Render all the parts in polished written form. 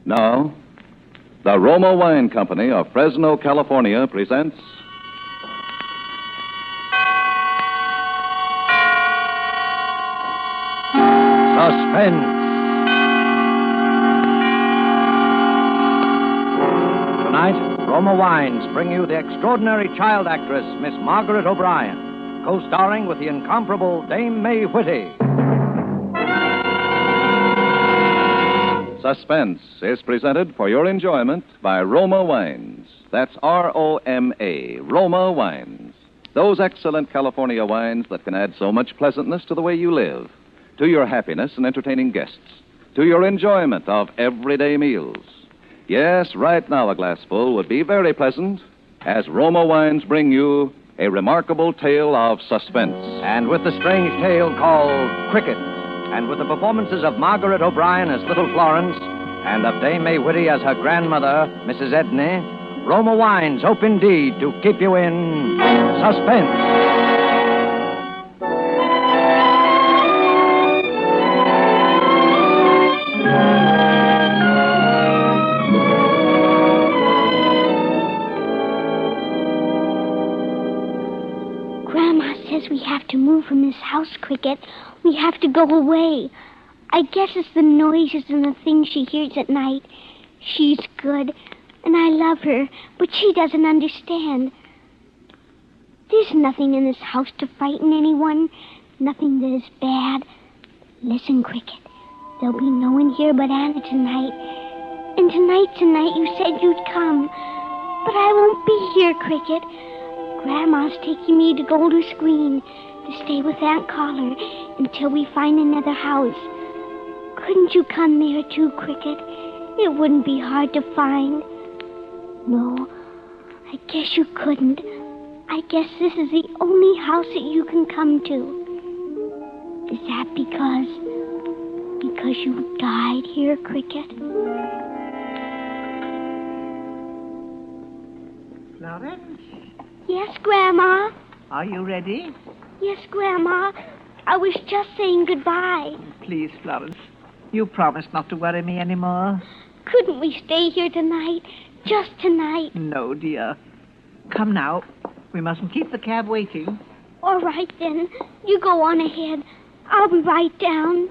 Now, the Roma Wine Company of Fresno, California presents Suspense. Tonight, Roma Wines bring you the extraordinary child actress, Miss Margaret O'Brien, co-starring with the incomparable Dame May Whitty. Suspense is presented for your enjoyment by Roma Wines. That's R-O-M-A, Roma Wines. Those excellent California wines that can add so much pleasantness to the way you live, to your happiness in entertaining guests, to your enjoyment of everyday meals. Yes, right now a glassful would be very pleasant as Roma Wines bring you a remarkable tale of suspense. And with the strange tale called Cricket, and with the performances of Margaret O'Brien as Little Florence and of Dame May Whitty as her grandmother, Mrs. Edney, Roma Wines hope indeed to keep you in suspense. Grandma says we have to move from this house, Cricket. We have to go away. I guess it's the noises and the things she hears at night. She's good, and I love her, but she doesn't understand. There's nothing in this house to frighten anyone, nothing that is bad. Listen, Cricket, there'll be no one here but Anna tonight. And tonight you said you'd come. But I won't be here, Cricket. Grandma's taking me to Golders Green to stay with Aunt Collar until we find another house. Couldn't you come there too, Cricket? It wouldn't be hard to find. No, I guess you couldn't. I guess this is the only house that you can come to. Is that because you died here, Cricket? Florence? Yes, Grandma. Are you ready? Yes, Grandma. I was just saying goodbye. Please, Florence. You promised not to worry me anymore. Couldn't we stay here tonight? Just tonight? No, dear. Come now. We mustn't keep the cab waiting. All right, then. You go on ahead. I'll be right down.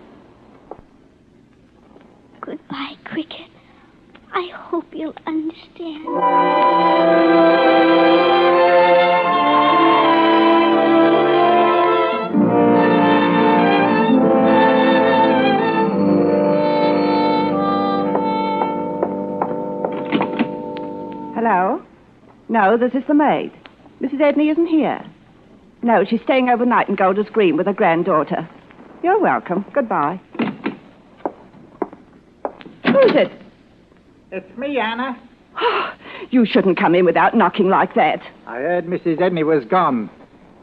Goodbye, Cricket. I hope you'll understand. Hello? No, this is the maid. Mrs. Edney isn't here. No, she's staying overnight in Golders Green with her granddaughter. You're welcome. Goodbye. Who's it? It's me, Anna. You shouldn't come in without knocking like that. I heard Mrs. Edney was gone.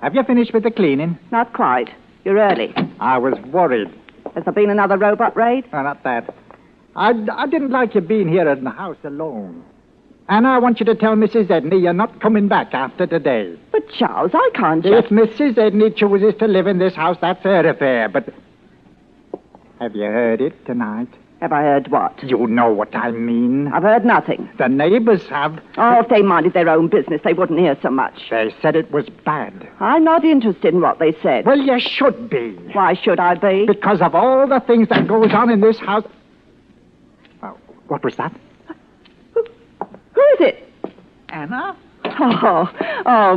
Have you finished with the cleaning? Not quite. You're early. I was worried. Has there been another robot raid? Oh, not that. I didn't like you being here in the house alone. Anna, I want you to tell Mrs. Edney you're not coming back after today. But, Charles, I can't If just... Mrs. Edney chooses to live in this house, that's her affair, but... Have you heard it tonight? Have I heard what? You know what I mean. I've heard nothing. The neighbors have. Oh, if they minded their own business, they wouldn't hear so much. They said it was bad. I'm not interested in what they said. Well, you should be. Why should I be? Because of all the things that goes on in this house. Oh, what was that? Who is it? Anna? Oh,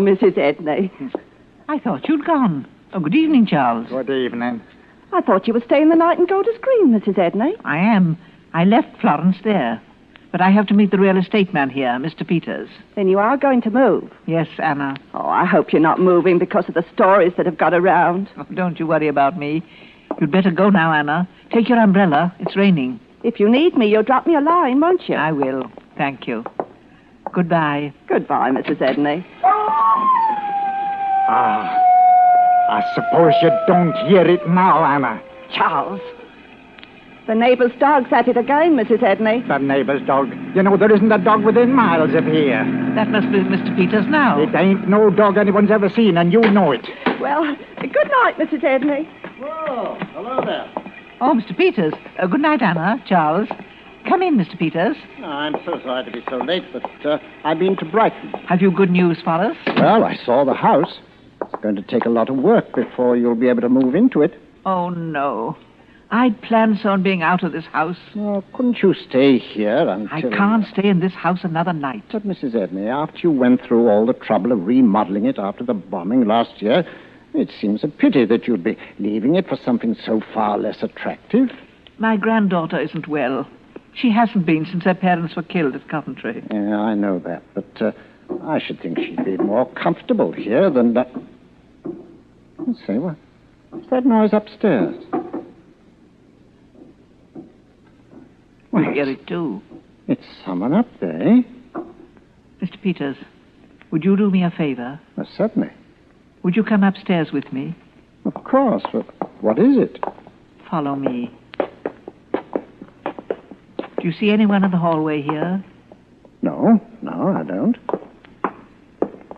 Mrs. Edney. I thought you'd gone. Oh, good evening, Charles. Good evening. I thought you were staying the night in Golders Green, Mrs. Edney. I am. I left Florence there. But I have to meet the real estate man here, Mr. Peters. Then you are going to move? Yes, Anna. Oh, I hope you're not moving because of the stories that have got around. Oh, don't you worry about me. You'd better go now, Anna. Take your umbrella. It's raining. If you need me, you'll drop me a line, won't you? I will. Thank you. Goodbye. Goodbye, Mrs. Edney. I suppose you don't hear it now, Anna. Charles. The neighbor's dog's at it again, Mrs. Edney. The neighbor's dog. You know, there isn't a dog within miles of here. That must be Mr. Peters now. It ain't no dog anyone's ever seen, and you know it. Well, good night, Mrs. Edney. Whoa, hello there. Oh, Mr. Peters. Good night, Anna, Charles. Come in, Mr. Peters. I'm so sorry to be so late, but I've been to Brighton. Have you good news for us? Well, I saw the house. It's going to take a lot of work before you'll be able to move into it. Oh, no. I'd planned so on being out of this house. Oh, couldn't you stay here until... I can't stay in this house another night. But, Mrs. Edney, after you went through all the trouble of remodeling it after the bombing last year, it seems a pity that you'd be leaving it for something so far less attractive. My granddaughter isn't well. She hasn't been since her parents were killed at Coventry. Yeah, I know that, but I should think she'd be more comfortable here than that... Let's see, what's that noise upstairs? I hear it too. It's someone up there, eh? Mr. Peters, would you do me a favor? Well, certainly. Would you come upstairs with me? Of course. But what is it? Follow me. Do you see anyone in the hallway here? No, I don't.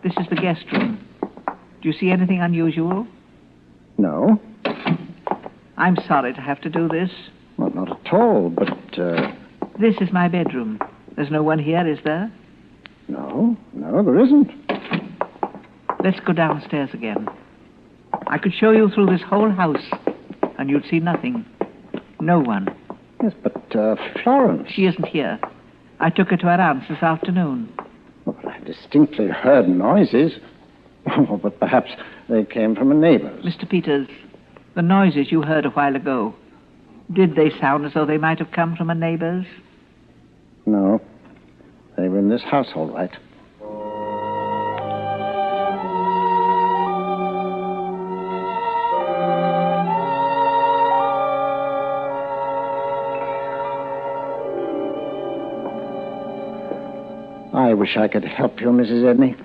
This is the guest room. Do you see anything unusual? No. I'm sorry to have to do this. Well, not at all, but, This is my bedroom. There's no one here, is there? No, there isn't. Let's go downstairs again. I could show you through this whole house, and you'd see nothing. No one. Yes, but, Florence... She isn't here. I took her to her aunt's this afternoon. Well, I distinctly heard noises. Oh, but perhaps they came from a neighbor's. Mr. Peters, the noises you heard a while ago, did they sound as though they might have come from a neighbor's? No. They were in this house, all right. I wish I could help you, Mrs. Edney.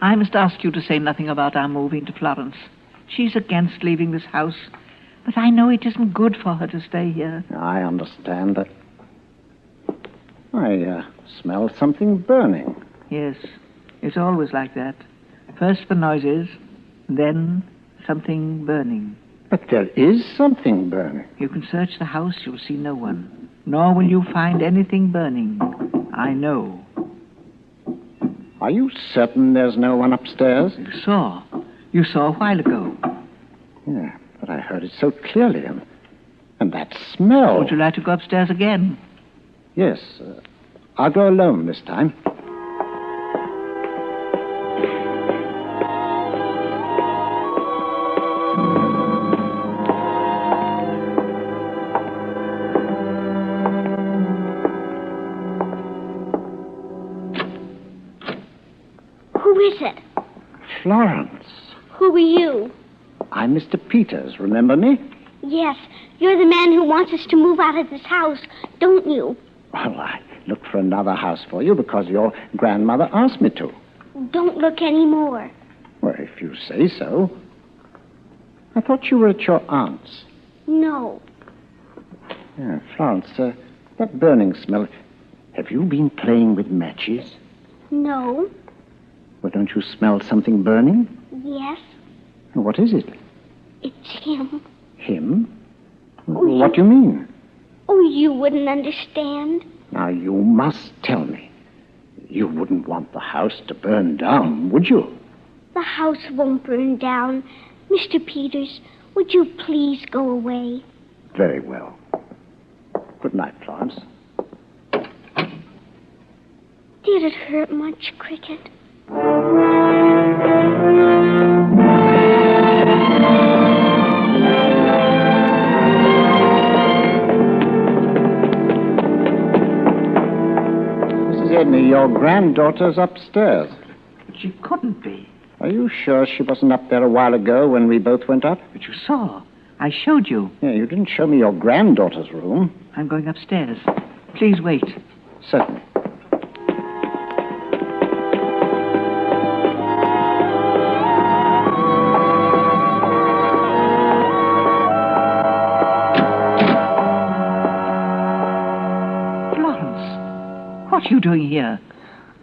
I must ask you to say nothing about our moving to Florence. She's against leaving this house, but I know it isn't good for her to stay here. I understand that. I smell something burning. Yes, it's always like that. First the noises, then something burning. But there is something burning. You can search the house, you'll see no one. Nor will you find anything burning. I know. Are you certain there's no one upstairs? You saw. You saw a while ago. Yeah, but I heard it so clearly. And that smell... Would you like to go upstairs again? Yes. I'll go alone this time. Who is it? Florence. Who are you? I'm Mr. Peters, remember me? Yes, you're the man who wants us to move out of this house, don't you? Well, I looked for another house for you because your grandmother asked me to. Don't look anymore. Well, if you say so. I thought you were at your aunt's. No. Yeah, Florence, that burning smell. Have you been playing with matches? No. Well, don't you smell something burning? Yes. What is it? It's him. Him? What do you mean? Oh, you wouldn't understand. Now, you must tell me. You wouldn't want the house to burn down, would you? The house won't burn down. Mr. Peters, would you please go away? Very well. Good night, Florence. Did it hurt much, Cricket? Mrs. Edney, your granddaughter's upstairs. But she couldn't be. Are you sure she wasn't up there a while ago when we both went up? But you saw. I showed you. Yeah, you didn't show me your granddaughter's room. I'm going upstairs. Please wait. Certainly. What are you doing here?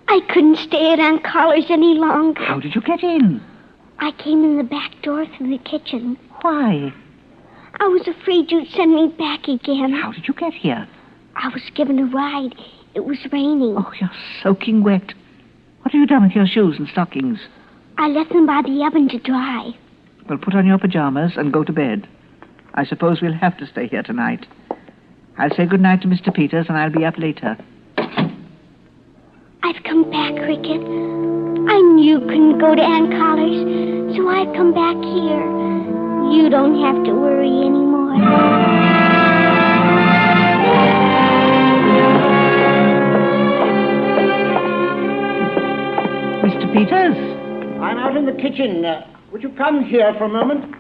I couldn't stay at Aunt Collars any longer. How did you get in? I came in the back door through the kitchen. Why? I was afraid you'd send me back again. How did you get here? I was given a ride. It was raining. Oh, you're soaking wet. What have you done with your shoes and stockings? I left them by the oven to dry. Well, put on your pajamas and go to bed. I suppose we'll have to stay here tonight. I'll say good night to Mr. Peters, and I'll be up later. I've come back, Cricket. I knew you couldn't go to Aunt Collar's, so I've come back here. You don't have to worry anymore. Mr. Peters? I'm out in the kitchen. Would you come here for a moment?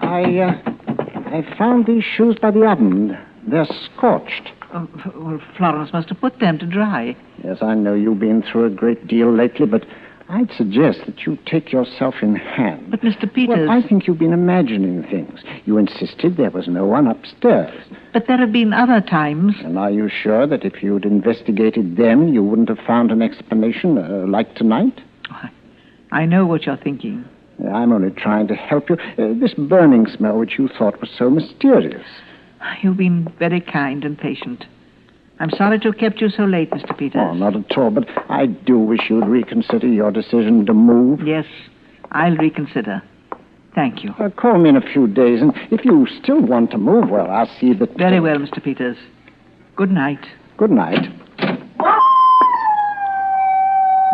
I found these shoes by the oven. They're scorched. Oh, well, Florence must have put them to dry. Yes, I know you've been through a great deal lately, but I'd suggest that you take yourself in hand. But, Mr. Peters... Well, I think you've been imagining things. You insisted there was no one upstairs. But there have been other times. And are you sure that if you'd investigated them, you wouldn't have found an explanation like tonight? I know what you're thinking. I'm only trying to help you. This burning smell which you thought was so mysterious. You've been very kind and patient. I'm sorry to have kept you so late, Mr. Peters. Oh, not at all, but I do wish you'd reconsider your decision to move. Yes, I'll reconsider. Thank you. Call me in a few days, and if you still want to move, well, I'll see that... Very well, Mr. Peters. Good night. Good night.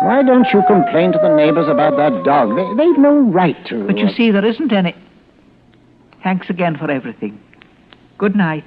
Why don't you complain to the neighbors about that dog? They've no right to... But you see, there isn't any... Thanks again for everything. Good night.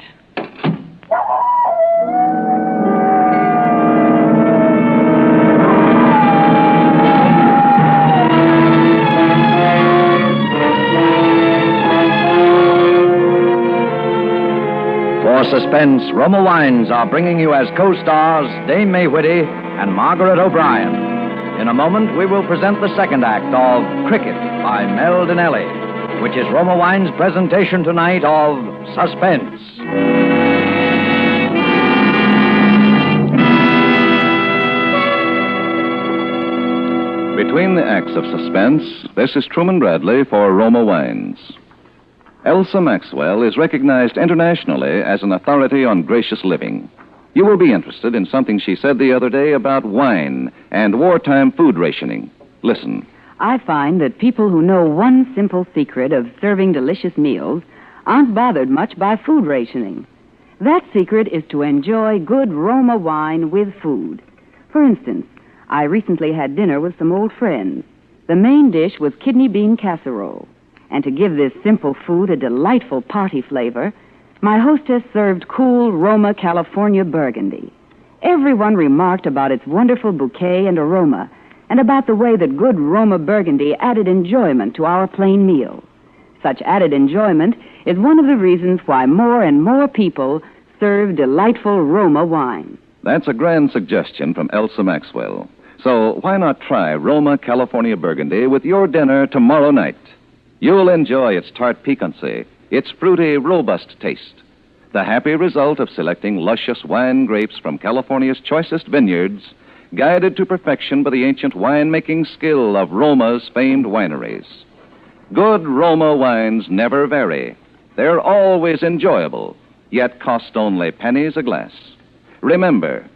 For Suspense, Roma Wines are bringing you as co-stars Dame May Whitty and Margaret O'Brien. In a moment, we will present the second act of Cricket by Mel Dinelli, which is Roma Wine's presentation tonight of Suspense. Between the acts of Suspense, this is Truman Bradley for Roma Wines. Elsa Maxwell is recognized internationally as an authority on gracious living. You will be interested in something she said the other day about wine and wartime food rationing. Listen. I find that people who know one simple secret of serving delicious meals aren't bothered much by food rationing. That secret is to enjoy good Roma wine with food. For instance, I recently had dinner with some old friends. The main dish was kidney bean casserole. And to give this simple food a delightful party flavor, my hostess served cool Roma California Burgundy. Everyone remarked about its wonderful bouquet and aroma, and about the way that good Roma Burgundy added enjoyment to our plain meal. Such added enjoyment is one of the reasons why more and more people serve delightful Roma wine. That's a grand suggestion from Elsa Maxwell. So why not try Roma California Burgundy with your dinner tomorrow night? You'll enjoy its tart piquancy, its fruity, robust taste, the happy result of selecting luscious wine grapes from California's choicest vineyards, guided to perfection by the ancient wine-making skill of Roma's famed wineries. Good Roma wines never vary. They're always enjoyable, yet cost only pennies a glass. Remember,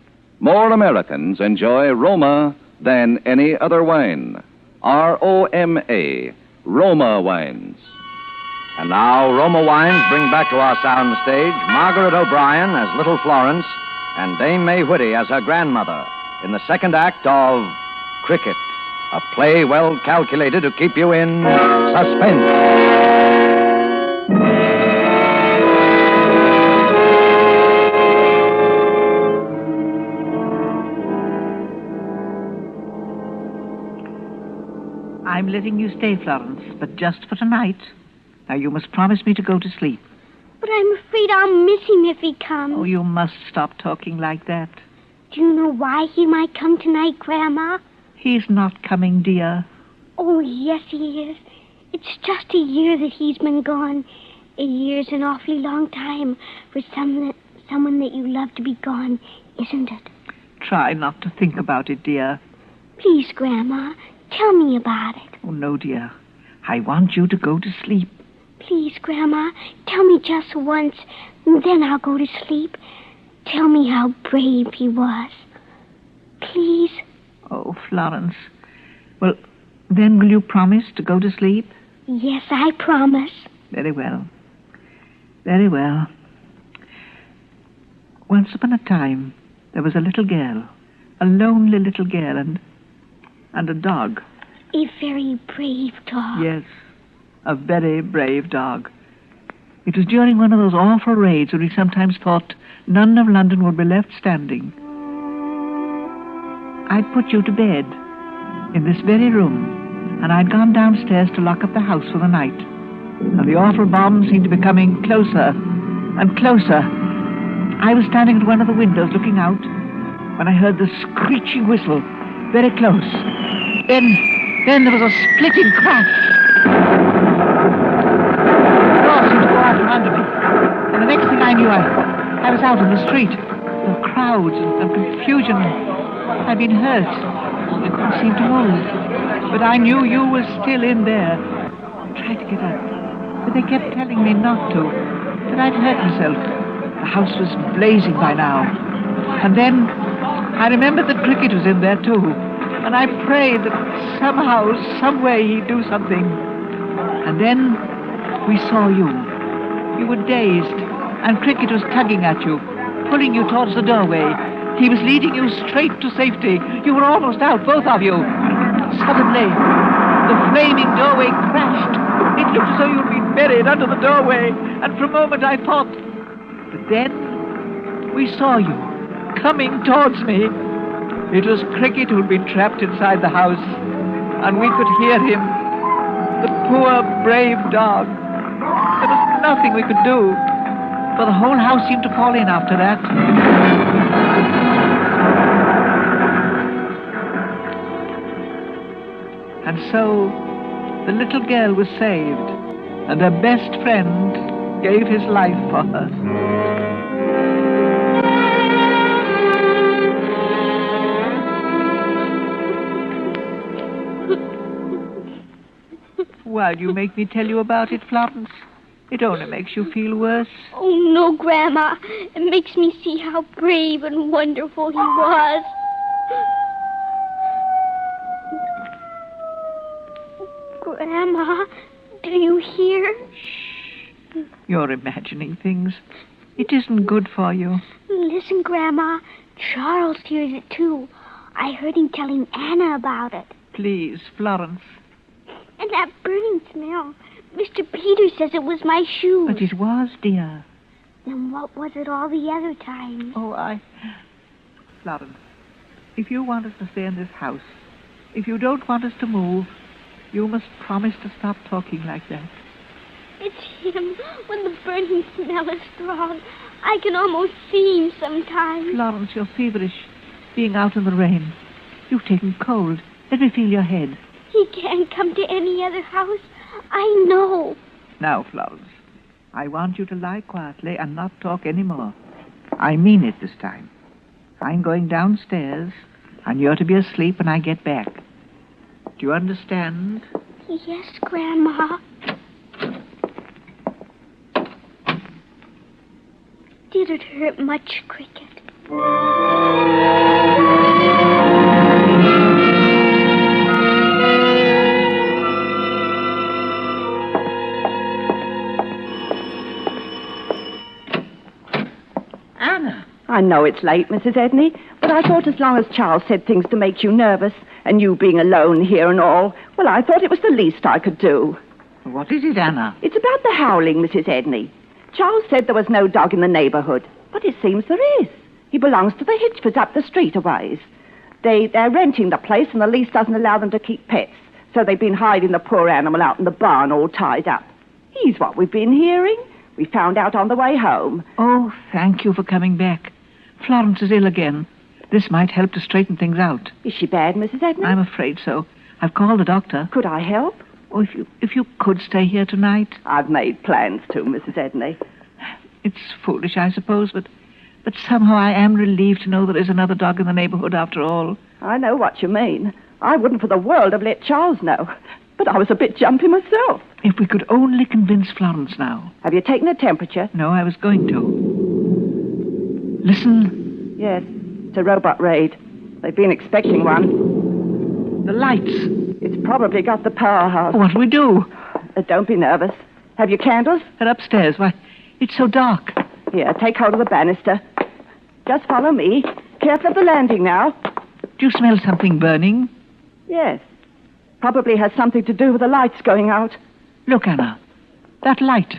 more Americans enjoy Roma than any other wine. R-O-M-A, Roma Wines. And now, Roma Wines bring back to our sound stage Margaret O'Brien as Little Florence and Dame May Whitty as her grandmother in the second act of Cricket, a play well calculated to keep you in suspense. I'm letting you stay, Florence, but just for tonight. Now, you must promise me to go to sleep. But I'm afraid I'll miss him if he comes. Oh, you must stop talking like that. Do you know why he might come tonight, Grandma? He's not coming, dear. Oh, yes, he is. It's just a year that he's been gone. A year's an awfully long time for someone that you love to be gone, isn't it? Try not to think about it, dear. Please, Grandma, tell me about it. Oh, no, dear. I want you to go to sleep. Please, Grandma, tell me just once, and then I'll go to sleep. tell me how brave he was. Please? Oh, Florence. Well, then will you promise to go to sleep? Yes, I promise. Very well. Very well. Once upon a time, there was a little girl, a lonely little girl, and a dog. A very brave dog. Yes, a very brave dog. It was during one of those awful raids when we sometimes thought none of London would be left standing. I'd put you to bed in this very room, and I'd gone downstairs to lock up the house for the night. And the awful bombs seemed to be coming closer and closer. I was standing at one of the windows looking out when I heard the screeching whistle very close. Then there was a splitting crash. The door seemed to go out from under me. And the next thing I knew, I was out in the street. There were crowds and confusion. I'd been hurt. I couldn't seem to move. But I knew you were still in there. I tried to get up, but they kept telling me not to, that I'd hurt myself. The house was blazing by now. And then I remembered that Cricket was in there too. And I prayed that somehow, some way, he'd do something. And then we saw you. You were dazed, and Cricket was tugging at you, pulling you towards the doorway. He was leading you straight to safety. You were almost out, both of you. Suddenly, the flaming doorway crashed. It looked as though you'd been buried under the doorway, and for a moment I thought... But then we saw you coming towards me. It was Cricket who'd been trapped inside the house, and we could hear him. The poor, brave dog. There was nothing we could do, for the whole house seemed to fall in after that. And so, the little girl was saved, and her best friend gave his life for her. Why do you make me tell you about it, Florence? It only makes you feel worse. Oh, no, Grandma. It makes me see how brave and wonderful he was. Grandma, do you hear? Shh. You're imagining things. It isn't good for you. Listen, Grandma. Charles hears it, too. I heard him telling Anna about it. Please, Florence. And that burning smell. Mr. Peters says it was my shoes. But it was, dear. Then what was it all the other times? Florence, if you want us to stay in this house, if you don't want us to move, you must promise to stop talking like that. It's him. When the burning smell is strong, I can almost see him sometimes. Florence, you're feverish, being out in the rain. You've taken cold. Let me feel your head. He can't come to any other house. I know. Now, Florence, I want you to lie quietly and not talk any more. I mean it this time. I'm going downstairs, and you're to be asleep when I get back. Do you understand? Yes, Grandma. Did it hurt much, Cricket? I know it's late, Mrs. Edney, but I thought as long as Charles said things to make you nervous, and you being alone here and all, well, I thought it was the least I could do. What is it, Anna? It's about the howling, Mrs. Edney. Charles said there was no dog in the neighborhood, but it seems there is. He belongs to the Hitchfords up the street a ways. They're renting the place, and the lease doesn't allow them to keep pets, so they've been hiding the poor animal out in the barn all tied up. He's what we've been hearing. We found out on the way home. Oh, thank you for coming back. Florence is ill again. This might help to straighten things out. Is she bad, Mrs. Edney? I'm afraid so. I've called the doctor. Could I help? Oh, if you could stay here tonight. I've made plans to, Mrs. Edney. It's foolish, I suppose, but somehow I am relieved to know there is another dog in the neighborhood after all. I know what you mean. I wouldn't for the world have let Charles know. But I was a bit jumpy myself. If we could only convince Florence now. Have you taken her temperature? No, I was going to. Listen. Yes, it's a robot raid. They've been expecting one. The lights. It's probably got the powerhouse. What do we do? Don't be nervous. Have you candles? They're upstairs. Why, it's so dark. Here, take hold of the banister. Just follow me. Careful of the landing now. Do you smell something burning? Yes. Probably has something to do with the lights going out. Look, Anna. That light.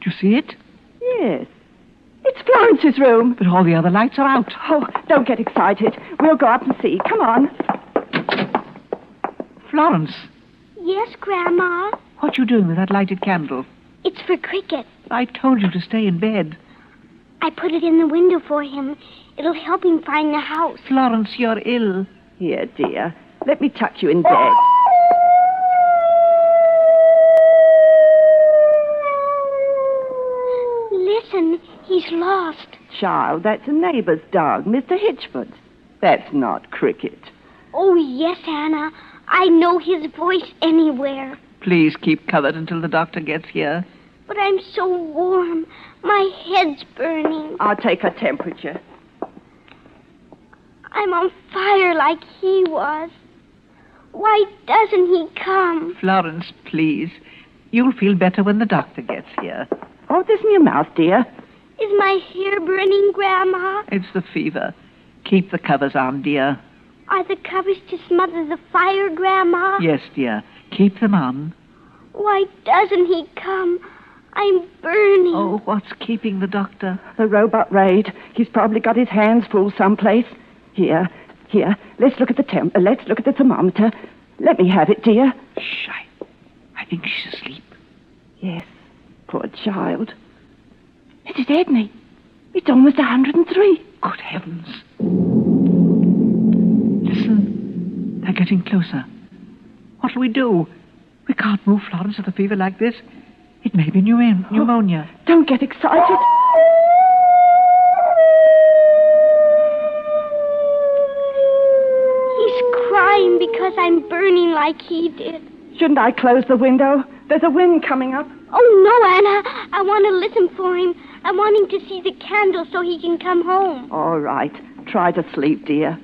Do you see it? Yes. It's Florence's room. But all the other lights are out. Oh, don't get excited. We'll go up and see. Come on. Florence, Yes, Grandma. what you doing with that lighted candle? It's for Cricket. I told you to stay in bed. I put it in the window for him. It'll help him find the house. Florence, you're ill. Here, dear. Let me tuck you in bed. Listen, he's lost. Child, that's a neighbor's dog, Mr. Hitchford. That's not Cricket. Oh, yes, Anna. I know his voice anywhere. Please keep covered until the doctor gets here. But I'm so warm. My head's burning. I'll take her temperature. I'm on fire like he was. Why doesn't he come? Florence, please. You'll feel better when the doctor gets here. Oh, this in your mouth, dear. Is my hair burning, Grandma? It's the fever. Keep the covers on, dear. Are the covers to smother the fire, Grandma? Yes, dear. Keep them on. Why doesn't he come? I'm burning. Oh, what's keeping the doctor? The robot raid. He's probably got his hands full someplace. Here. Let's look at the thermometer. Let me have it, dear. Shh, I think she's asleep. Yes, poor child. Mrs. Edney, it's almost 103. Good heavens. Listen, they're getting closer. What'll we do? We can't move Florence with a fever like this. It may be pneumonia. Oh, don't get excited. He's crying because I'm burning like he did. Shouldn't I close the window? There's a wind coming up. Oh, no, Anna. I want to listen for him. I want him to see the candle so he can come home. All right. Try to sleep, dear.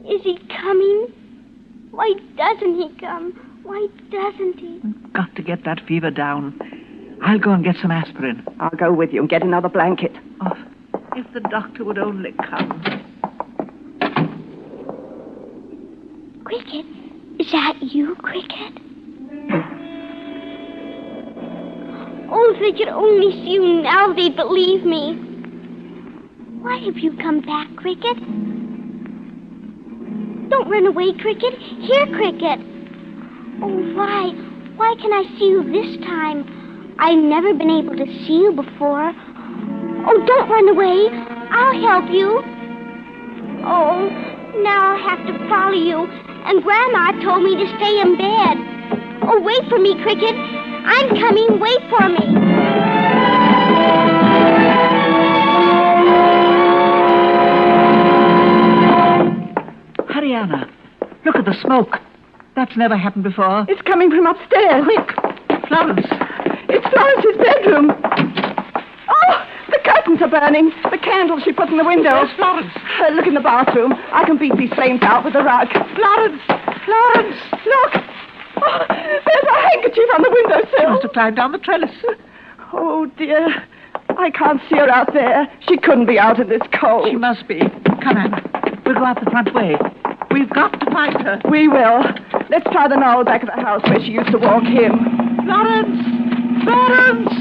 Is he coming? Why doesn't he come? Why doesn't he? We've got to get that fever down. I'll go and get some aspirin. I'll go with you and get another blanket. Oh, if the doctor would only come. Cricket? Is that you, Cricket? Oh, if they could only see you now, they'd believe me. Why have you come back, Cricket? Don't run away, Cricket. Here, Cricket. Oh, why? Why can I see you this time? I've never been able to see you before. Oh, don't run away. I'll help you. Oh, now I'll have to follow you. And Grandma told me to stay in bed. Oh, wait for me, Cricket. I'm coming. Wait for me. Hurry, Anna. Look at the smoke. That's never happened before. It's coming from upstairs. Quick, Florence. It's Florence's bedroom. Oh, the curtains are burning. The candle she put in the window. Where's Florence? Look in the bathroom. I can beat these flames out with a rug. Florence! Florence! Look! Oh, there's a handkerchief on the She windowsill. must have climbed down the trellis. Oh, dear. I can't see her out there. She couldn't be out in this cold. She must be. Come, Anna. We'll go out the front way. We've got to find her. We will. Let's try the knoll back of the house where she used to walk him. Florence! Florence!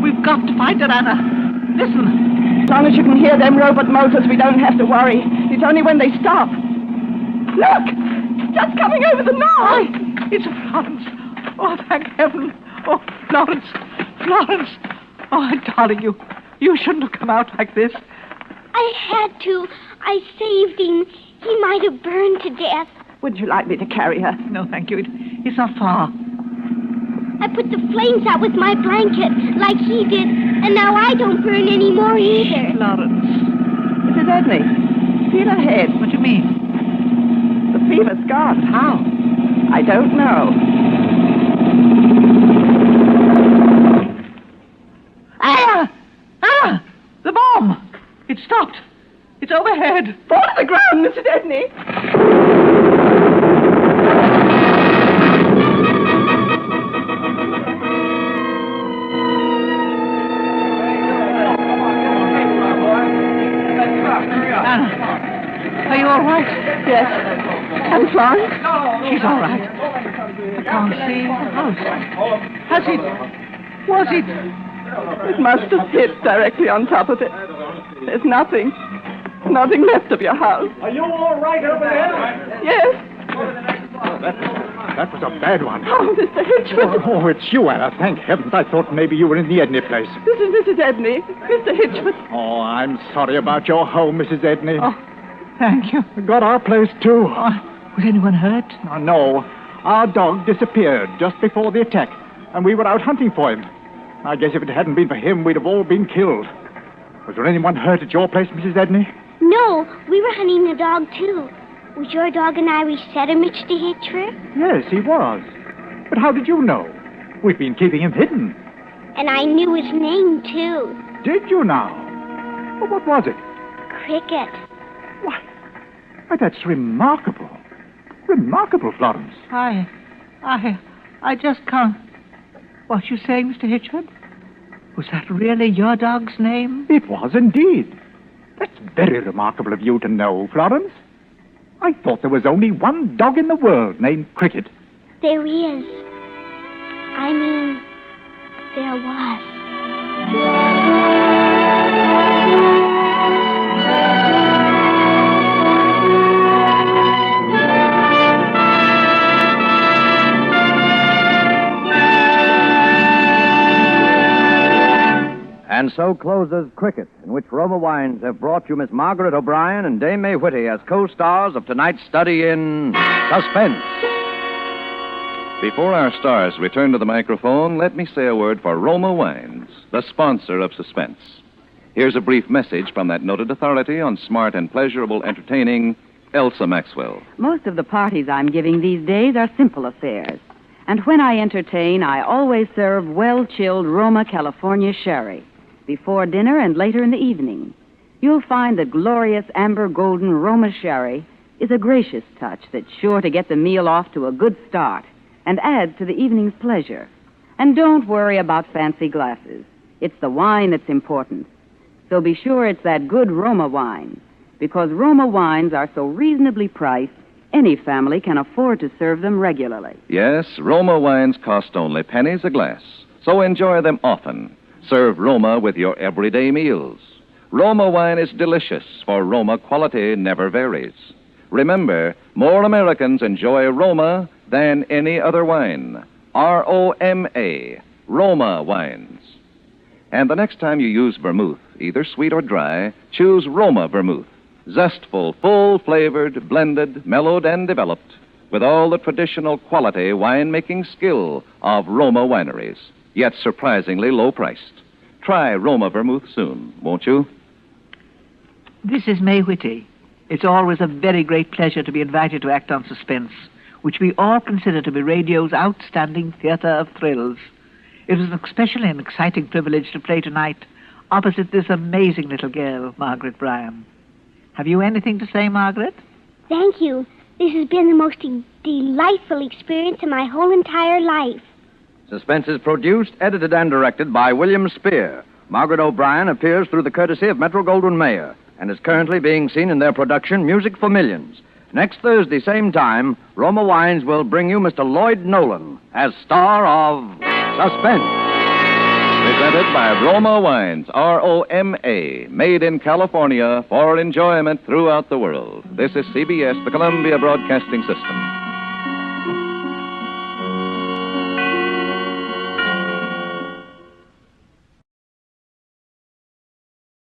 We've got to find her, Anna. Listen. As long as you can hear them robot motors, we don't have to worry. It's only when they stop. Look! Just coming over the knoll! It's Florence. Oh, thank heaven. Oh, Florence. Florence. Oh, darling, you shouldn't have come out like this. I had to. I saved him. He might have burned to death. Would you like me to carry her? No, thank you. It's not far. I put the flames out with my blanket, like he did, and now I don't burn anymore either. Florence. Mrs. Edney, feel her head. What do you mean? The fever's gone. How? I don't know. It stopped. It's overhead. Fall to the ground, Mrs. Edney. Anna, are you all right? Yes. And Florence? She's all right. I can't see the house. Was it? It must have hit directly on top of it. There's nothing left of your house. Are you all right over there? Yes. That was a bad one. Oh, Mr. Hitchford. Oh, it's you, Anna. Thank heavens. I thought maybe you were in the Edney place. This is Mrs. Edney. Mr. Hitchford. Oh, I'm sorry about your home, Mrs. Edney. Oh, thank you. We got our place, too. Was anyone hurt? Oh, no. Our dog disappeared just before the attack, and we were out hunting for him. I guess if it hadn't been for him, we'd have all been killed. Was there anyone hurt at your place, Mrs. Edney? No, we were hunting the dog, too. Was your dog an Irish setter, Mr. Hitchford? Yes, he was. But how did you know? We've been keeping him hidden. And I knew his name, too. Did you now? Well, what was it? Cricket. Why, that's remarkable. Remarkable, Florence. I just can't... What you saying, Mr. Hitchford? Was that really your dog's name? It was indeed. That's very remarkable of you to know, Florence. I thought there was only one dog in the world named Cricket. There is. I mean, there was. And so closes Cricket, in which Roma Wines have brought you Miss Margaret O'Brien and Dame May Whitty as co-stars of tonight's study in Suspense. Before our stars return to the microphone, let me say a word for Roma Wines, the sponsor of Suspense. Here's a brief message from that noted authority on smart and pleasurable entertaining, Elsa Maxwell. Most of the parties I'm giving these days are simple affairs. And when I entertain, I always serve well-chilled Roma California sherry before dinner and later in the evening. You'll find that glorious amber golden Roma sherry is a gracious touch that's sure to get the meal off to a good start and adds to the evening's pleasure. And don't worry about fancy glasses. It's the wine that's important. So be sure it's that good Roma wine, because Roma wines are so reasonably priced, any family can afford to serve them regularly. Yes, Roma wines cost only pennies a glass, so enjoy them often. Serve Roma with your everyday meals. Roma wine is delicious, for Roma quality never varies. Remember, more Americans enjoy Roma than any other wine. R-O-M-A, Roma wines. And the next time you use vermouth, either sweet or dry, choose Roma vermouth. Zestful, full-flavored, blended, mellowed, and developed with all the traditional quality wine-making skill of Roma wineries, yet surprisingly low-priced. Try Roma vermouth soon, won't you? This is May Whitty. It's always a very great pleasure to be invited to act on Suspense, which we all consider to be radio's outstanding theater of thrills. It was an especially and exciting privilege to play tonight opposite this amazing little girl, Margaret Bryan. Have you anything to say, Margaret? Thank you. This has been the most delightful experience in my whole entire life. Suspense is produced, edited, and directed by William Spear. Margaret O'Brien appears through the courtesy of Metro-Goldwyn-Mayer and is currently being seen in their production, Music for Millions. Next Thursday, same time, Roma Wines will bring you Mr. Lloyd Nolan as star of Suspense. Presented by Roma Wines, R-O-M-A, made in California for enjoyment throughout the world. This is CBS, the Columbia Broadcasting System.